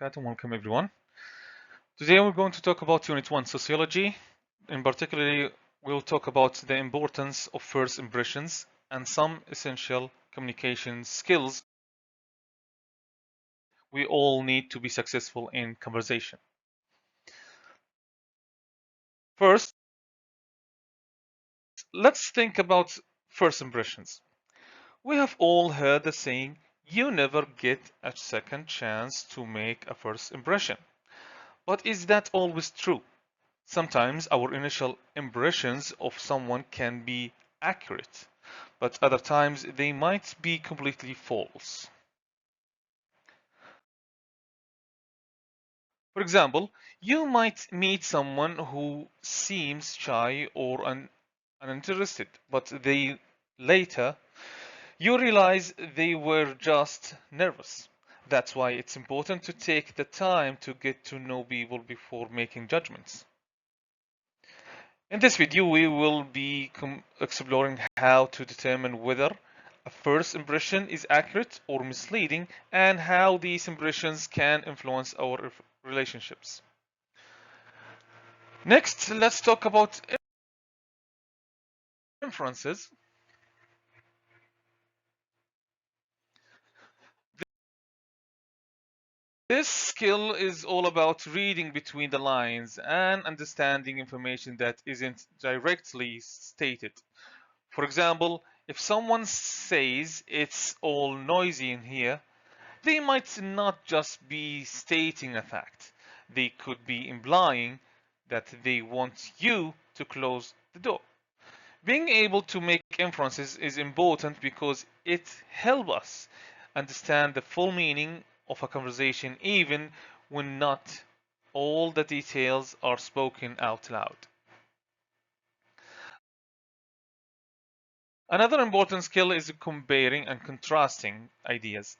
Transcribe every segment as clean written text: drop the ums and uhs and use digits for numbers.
Welcome everyone. Today we're going to talk about Unit 1 Sociology. In particular, we'll talk about the importance of first impressions and some essential communication skills we all need to be successful in conversation. First, let's think about first impressions. We have all heard the saying, you never get a second chance to make a first impression. But is that always true? Sometimes our initial impressions of someone can be accurate, but other times they might be completely false. For example, you might meet someone who seems shy or uninterested, but later you realize they were just nervous. That's why it's important to take the time to get to know people before making judgments. In this video, we will be exploring how to determine whether a first impression is accurate or misleading and how these impressions can influence our relationships. Next, let's talk about inferences. This skill is all about reading between the lines and understanding information that isn't directly stated. For example, if someone says it's all noisy in here, they might not just be stating a fact. They could be implying that they want you to close the door. Being able to make inferences is important because it helps us understand the full meaning of a conversation even when not all the details are spoken out loud. Another important skill is comparing and contrasting ideas.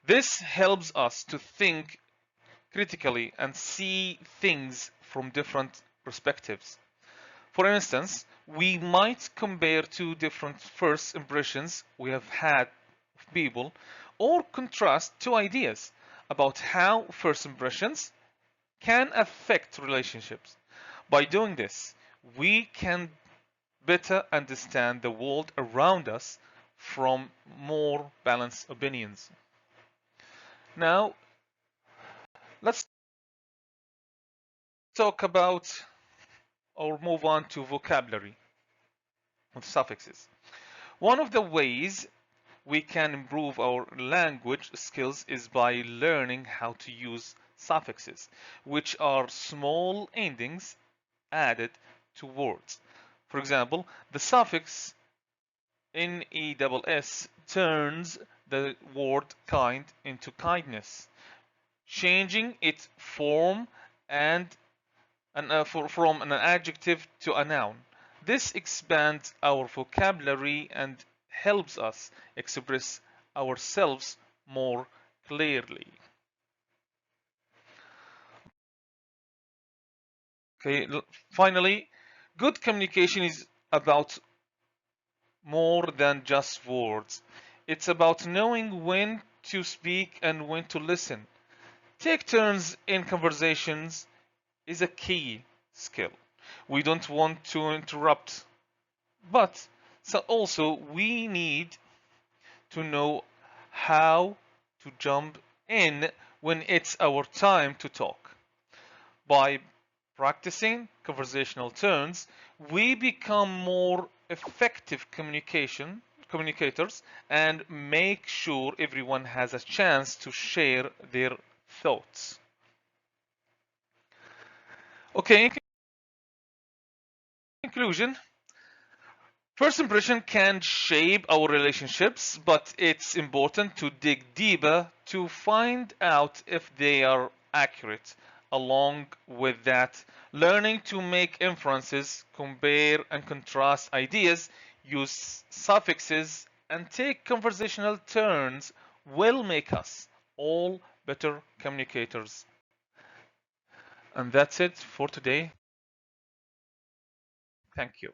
This helps us to think critically and see things from different perspectives. For instance, we might compare two different first impressions we have had of people or contrast two ideas about how first impressions can affect relationships. By doing this, we can better understand the world around us from more balanced opinions. Now, let's talk about or move on to vocabulary with suffixes. One of the ways we can improve our language skills is by learning how to use suffixes, which are small endings added to words. For example, the suffix NESS turns the word kind into kindness, changing its form from an adjective to a noun. This expands our vocabulary and helps us express ourselves more clearly. Okay, finally, good communication is about more than just words. It's about knowing when to speak and when to listen. Take turns in conversations is a key skill. We don't want to interrupt, but also we need to know how to jump in when it's our time to talk. By practicing conversational turns, we become more effective communicators and make sure everyone has a chance to share their thoughts. Okay, in conclusion, first impression can shape our relationships, but it's important to dig deeper to find out if they are accurate. Along with that, learning to make inferences, compare and contrast ideas, use suffixes, and take conversational turns will make us all better communicators. And that's it for today. Thank you.